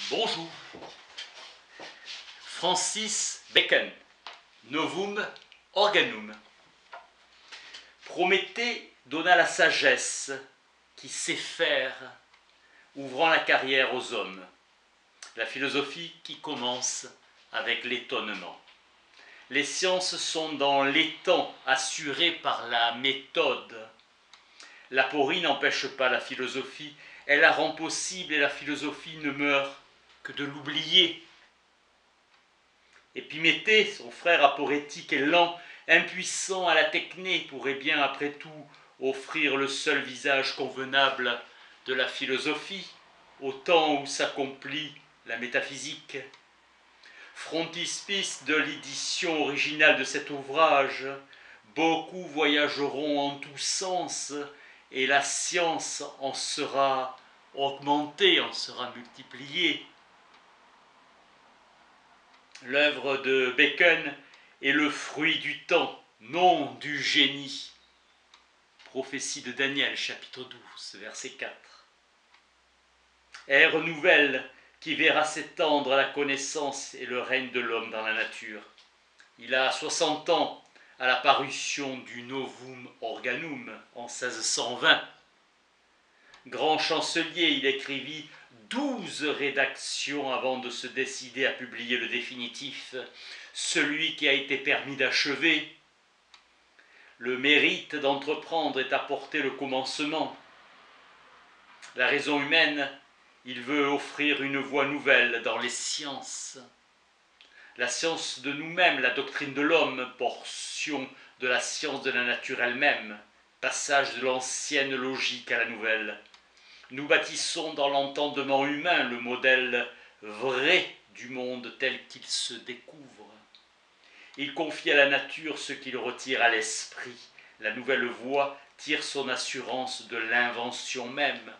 Bonjour. Francis Bacon, Novum Organum. Prométhée donna la sagesse qui sait faire, ouvrant la carrière aux hommes. La philosophie qui commence avec l'étonnement. Les sciences sont dans l'étang, assurées par la méthode. L'aporie n'empêche pas la philosophie, elle la rend possible et la philosophie ne meurt que de l'oublier. Épiméthée, son frère aporétique et lent, impuissant à la techné, pourrait bien après tout offrir le seul visage convenable de la philosophie, au temps où s'accomplit la métaphysique. Frontispice de l'édition originale de cet ouvrage, beaucoup voyageront en tous sens, et la science en sera augmentée, en sera multipliée. L'œuvre de Bacon est le fruit du temps, non du génie. Prophétie de Daniel, chapitre 12, verset 4. Ère nouvelle qui verra s'étendre la connaissance et le règne de l'homme dans la nature. Il a 60 ans à la parution du Novum Organum en 1620. Grand chancelier, il écrivit 12 rédactions avant de se décider à publier le définitif, celui qui a été permis d'achever. Le mérite d'entreprendre est apporter le commencement. La raison humaine, il veut offrir une voie nouvelle dans les sciences. La science de nous-mêmes, la doctrine de l'homme, portion de la science de la nature elle-même, passage de l'ancienne logique à la nouvelle. Nous bâtissons dans l'entendement humain le modèle vrai du monde tel qu'il se découvre. Il confie à la nature ce qu'il retire à l'esprit. La nouvelle voie tire son assurance de l'invention même.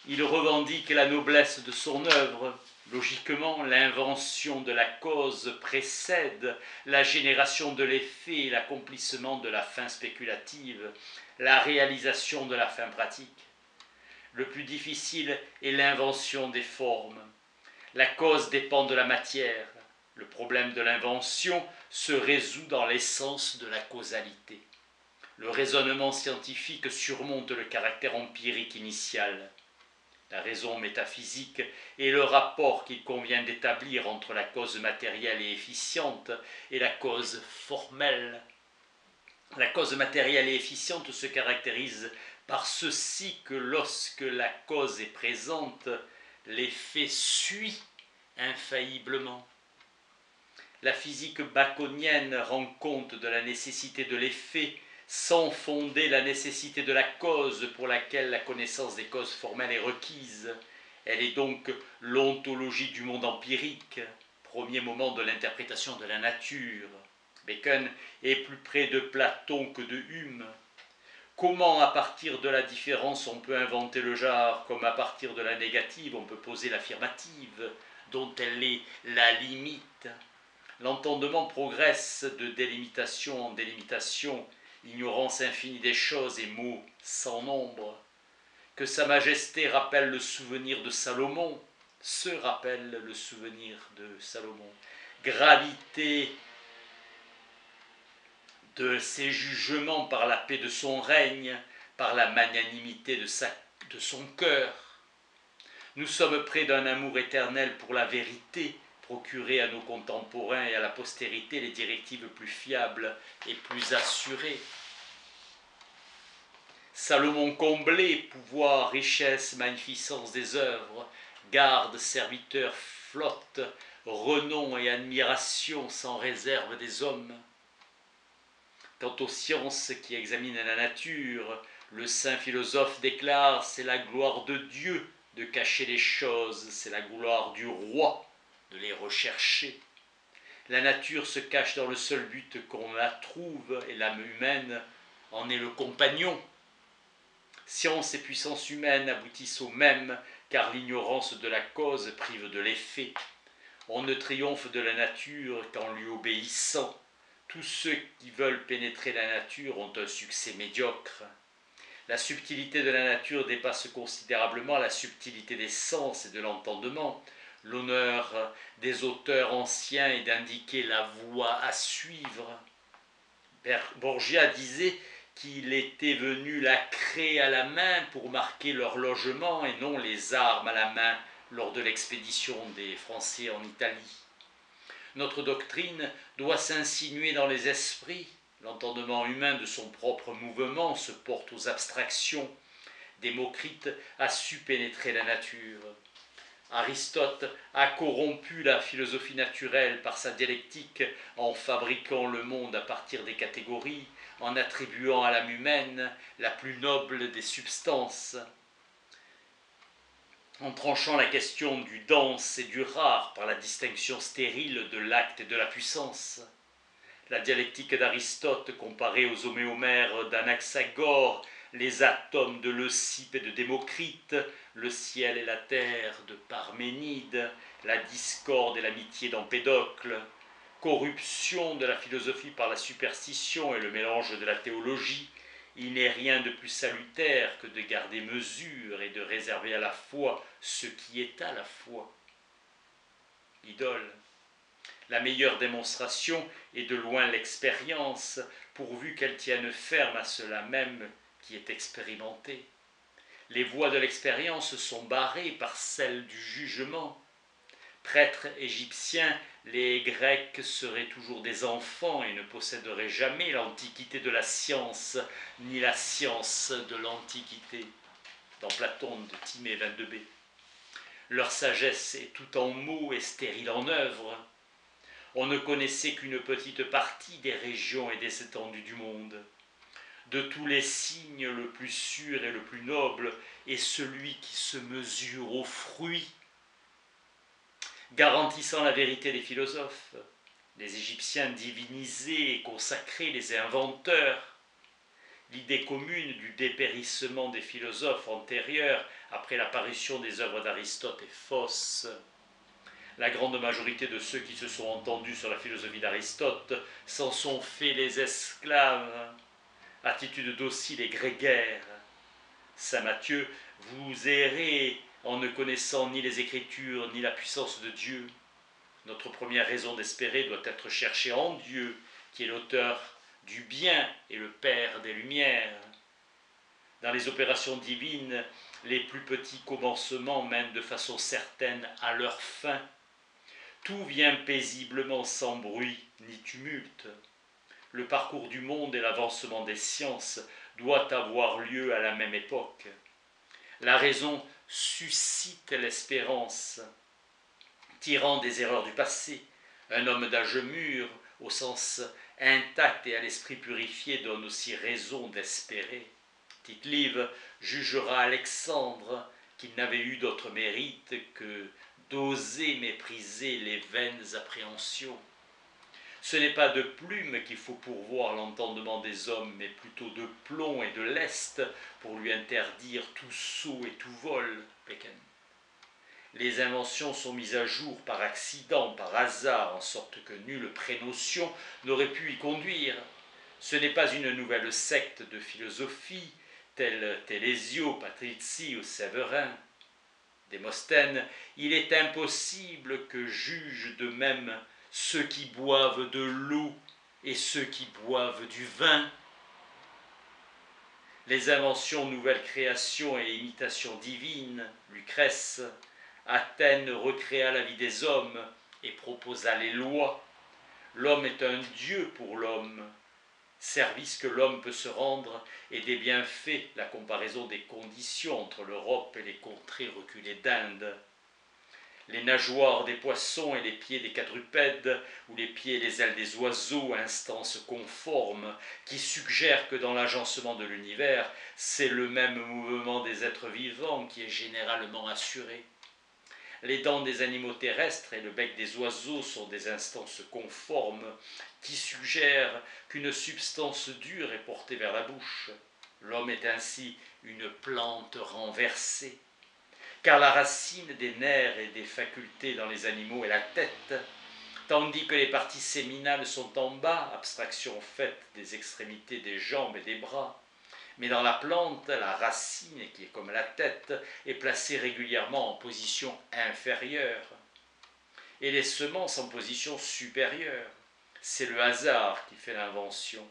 Il revendique la noblesse de son œuvre. Logiquement, l'invention de la cause précède la génération de l'effet et l'accomplissement de la fin spéculative, la réalisation de la fin pratique. Le plus difficile est l'invention des formes. La cause dépend de la matière. Le problème de l'invention se résout dans l'essence de la causalité. Le raisonnement scientifique surmonte le caractère empirique initial. La raison métaphysique est le rapport qu'il convient d'établir entre la cause matérielle et efficiente et la cause formelle. La cause matérielle et efficiente se caractérise par ceci que lorsque la cause est présente, l'effet suit infailliblement. La physique baconienne rend compte de la nécessité de l'effet sans fonder la nécessité de la cause pour laquelle la connaissance des causes formelles est requise. Elle est donc l'ontologie du monde empirique, premier moment de l'interprétation de la nature. Bacon est plus près de Platon que de Hume. Comment, à partir de la différence, on peut inventer le genre, comme à partir de la négative, on peut poser l'affirmative, dont elle est la limite. L'entendement progresse de délimitation en délimitation, ignorance infinie des choses et mots sans nombre. Que Sa Majesté rappelle le souvenir de Salomon, se rappelle le souvenir de Salomon. Gravité de ses jugements par la paix de son règne, par la magnanimité de son cœur. Nous sommes près d'un amour éternel pour la vérité, procurer à nos contemporains et à la postérité les directives plus fiables et plus assurées. Salomon comblé, pouvoir, richesse, magnificence des œuvres, garde, serviteur, flotte, renom et admiration sans réserve des hommes. Quant aux sciences qui examinent la nature, le saint philosophe déclare « c'est la gloire de Dieu de cacher les choses, c'est la gloire du roi de les rechercher. » La nature se cache dans le seul but qu'on la trouve et l'âme humaine en est le compagnon. Science et puissance humaine aboutissent au même, car l'ignorance de la cause prive de l'effet. On ne triomphe de la nature qu'en lui obéissant. Tous ceux qui veulent pénétrer la nature ont un succès médiocre. La subtilité de la nature dépasse considérablement la subtilité des sens et de l'entendement. L'honneur des auteurs anciens est d'indiquer la voie à suivre. Borgia disait qu'il était venu la craie à la main pour marquer leur logement et non les armes à la main lors de l'expédition des Français en Italie. Notre doctrine doit s'insinuer dans les esprits. L'entendement humain de son propre mouvement se porte aux abstractions. Démocrite a su pénétrer la nature. Aristote a corrompu la philosophie naturelle par sa dialectique en fabriquant le monde à partir des catégories, en attribuant à l'âme humaine la plus noble des substances, en tranchant la question du dense et du rare par la distinction stérile de l'acte et de la puissance. La dialectique d'Aristote comparée aux homéomères d'Anaxagore, les atomes de Leucippe et de Démocrite, le ciel et la terre de Parménide, la discorde et l'amitié d'Empédocle, corruption de la philosophie par la superstition et le mélange de la théologie, il n'est rien de plus salutaire que de garder mesure et de réserver à la foi ce qui est à la foi. Idole. La meilleure démonstration est de loin l'expérience, pourvu qu'elle tienne ferme à cela même qui est expérimenté. Les voies de l'expérience sont barrées par celles du jugement. Prêtres égyptiens, les Grecs seraient toujours des enfants et ne posséderaient jamais l'antiquité de la science, ni la science de l'antiquité. Dans Platon de Timée 22b. Leur sagesse est tout en mots et stérile en œuvre. On ne connaissait qu'une petite partie des régions et des étendues du monde. De tous les signes, le plus sûr et le plus noble est celui qui se mesure aux fruits, garantissant la vérité des philosophes. Les Égyptiens divinisaient et consacraient les inventeurs. L'idée commune du dépérissement des philosophes antérieurs après l'apparition des œuvres d'Aristote est fausse. La grande majorité de ceux qui se sont entendus sur la philosophie d'Aristote s'en sont fait les esclaves. Attitude docile et grégaire. Saint Matthieu, vous errez en ne connaissant ni les Écritures ni la puissance de Dieu. Notre première raison d'espérer doit être cherchée en Dieu, qui est l'auteur du bien et le Père des Lumières. Dans les opérations divines, les plus petits commencements mènent de façon certaine à leur fin. Tout vient paisiblement sans bruit ni tumulte. Le parcours du monde et l'avancement des sciences doit avoir lieu à la même époque. La raison suscite l'espérance, tirant des erreurs du passé. Un homme d'âge mûr, au sens intact et à l'esprit purifié, donne aussi raison d'espérer. Tite-Live jugera Alexandre qu'il n'avait eu d'autre mérite que d'oser mépriser les vaines appréhensions. Ce n'est pas de plume qu'il faut pourvoir l'entendement des hommes, mais plutôt de plomb et de lest pour lui interdire tout saut et tout vol. Les inventions sont mises à jour par accident, par hasard, en sorte que nulle prénotion n'aurait pu y conduire. Ce n'est pas une nouvelle secte de philosophie, telle Télésio, Patrizii ou Séverin. Démosthène, il est impossible que jugent de même ceux qui boivent de l'eau et ceux qui boivent du vin. Les inventions, nouvelles créations et imitations divines, Lucrèce, Athènes recréa la vie des hommes et proposa les lois. L'homme est un dieu pour l'homme. Service que l'homme peut se rendre et des bienfaits, la comparaison des conditions entre l'Europe et les contrées reculées d'Inde. Les nageoires des poissons et les pieds des quadrupèdes, ou les pieds et les ailes des oiseaux, instances conformes, qui suggèrent que dans l'agencement de l'univers, c'est le même mouvement des êtres vivants qui est généralement assuré. Les dents des animaux terrestres et le bec des oiseaux sont des instances conformes qui suggèrent qu'une substance dure est portée vers la bouche. L'homme est ainsi une plante renversée, car la racine des nerfs et des facultés dans les animaux est la tête, tandis que les parties séminales sont en bas, abstraction faite des extrémités des jambes et des bras. Mais dans la plante, la racine, qui est comme la tête, est placée régulièrement en position inférieure. et les semences en position supérieure. C'est le hasard qui fait l'invention.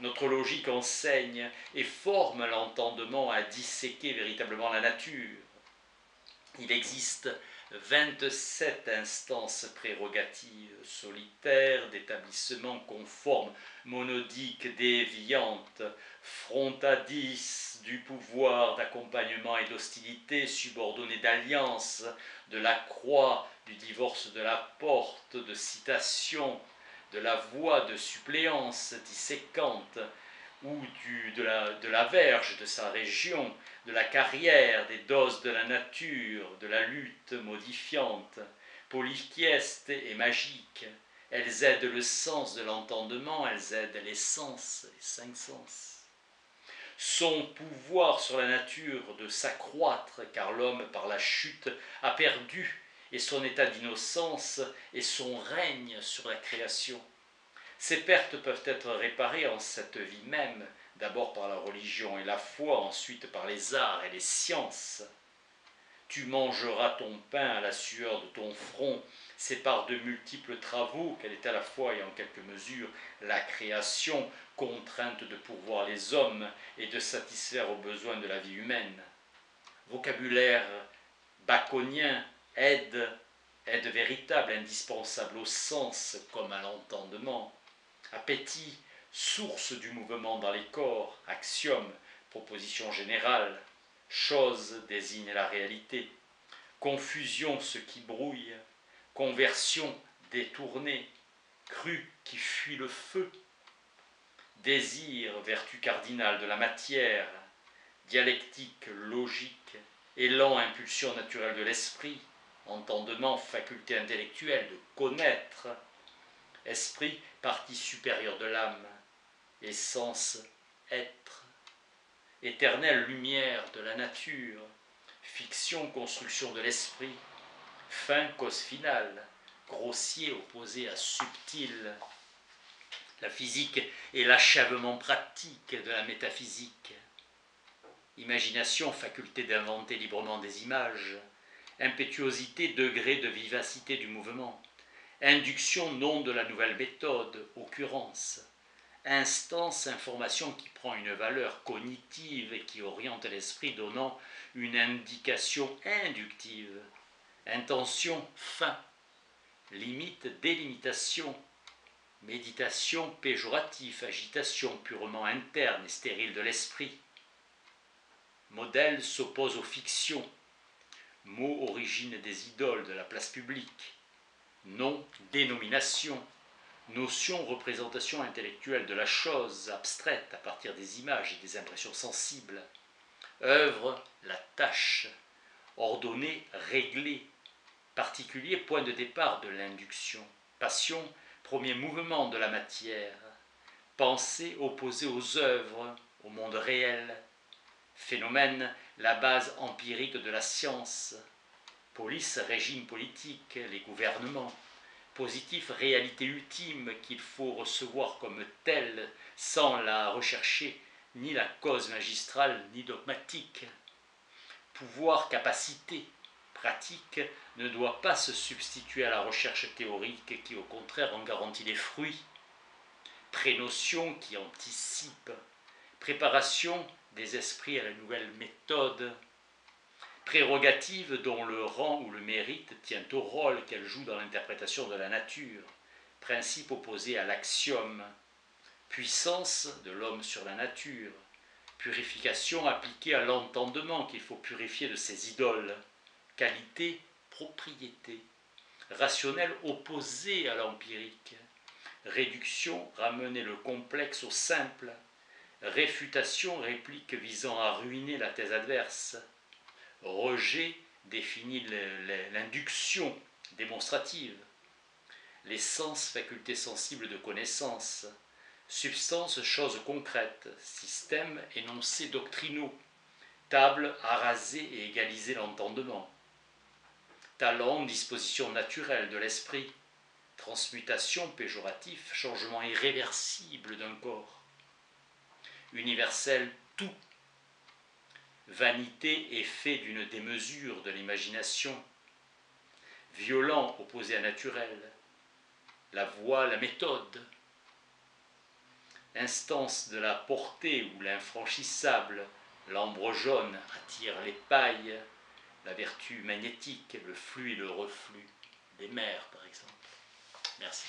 Notre logique enseigne et forme l'entendement à disséquer véritablement la nature. Il existe 27 instances prérogatives solitaires d'établissement conforme, monodiques, déviantes, frontadis du pouvoir d'accompagnement et d'hostilité, subordonnées d'alliance, de la croix, du divorce de la porte, de citation, de la voix de suppléance disséquante, ou de la verge de sa région, de la carrière, des doses de la nature, de la lutte modifiante, polychieste et magique. Elles aident le sens de l'entendement, elles aident les sens, les cinq sens. Son pouvoir sur la nature de s'accroître, car l'homme, par la chute, a perdu et son état d'innocence et son règne sur la création. Ces pertes peuvent être réparées en cette vie même, d'abord par la religion et la foi, ensuite par les arts et les sciences. Tu mangeras ton pain à la sueur de ton front, c'est par de multiples travaux qu'elle est à la fois et en quelque mesure la création, contrainte de pourvoir les hommes et de satisfaire aux besoins de la vie humaine. Vocabulaire baconien, aide véritable, indispensable au sens comme à l'entendement. Appétit, source du mouvement dans les corps, axiome, proposition générale, chose désigne la réalité, confusion, ce qui brouille, conversion, détournée, cru qui fuit le feu, désir, vertu cardinale de la matière, dialectique, logique, élan, impulsion naturelle de l'esprit, entendement, faculté intellectuelle de connaître, esprit, partie supérieure de l'âme, essence, être, éternelle lumière de la nature, fiction, construction de l'esprit, fin, cause finale, grossier opposé à subtil. La physique est l'achèvement pratique de la métaphysique. Imagination, faculté d'inventer librement des images, impétuosité, degré de vivacité du mouvement. Induction, nom de la nouvelle méthode, occurrence. Instance, information qui prend une valeur cognitive et qui oriente l'esprit, donnant une indication inductive. Intention, fin. Limite, délimitation. Méditation, péjoratif, agitation purement interne et stérile de l'esprit. Modèle s'oppose aux fictions. Mot, origine des idoles de la place publique. Nom, dénomination, notion, représentation intellectuelle de la chose abstraite à partir des images et des impressions sensibles. Œuvre, la tâche, ordonnée, réglée, particulier, point de départ de l'induction. Passion, premier mouvement de la matière. Pensée, opposée aux œuvres, au monde réel. Phénomène, la base empirique de la science. Police, régime politique, les gouvernements. Positif, réalité ultime qu'il faut recevoir comme telle sans la rechercher, ni la cause magistrale ni dogmatique. Pouvoir, capacité, pratique ne doit pas se substituer à la recherche théorique qui au contraire en garantit les fruits. Prénotion qui anticipe, préparation des esprits à la nouvelle méthode. Prérogative dont le rang ou le mérite tient au rôle qu'elle joue dans l'interprétation de la nature, principe opposé à l'axiome, puissance de l'homme sur la nature, purification appliquée à l'entendement qu'il faut purifier de ses idoles, qualité, propriété, rationnel opposé à l'empirique, réduction, ramener le complexe au simple, réfutation, réplique visant à ruiner la thèse adverse, rejet définit l'induction démonstrative, les sens, facultés sensibles de connaissance, substance, chose concrète, système, énoncés doctrinaux, table, araser et égaliser l'entendement, talent, disposition naturelle de l'esprit, transmutation, péjoratif, changement irréversible d'un corps, universel, tout, vanité, effet d'une démesure de l'imagination, violent opposé à naturel, la voie, la méthode, instance de la portée ou l'infranchissable, l'ambre jaune attire les pailles, la vertu magnétique, le flux et le reflux des mers par exemple. Merci.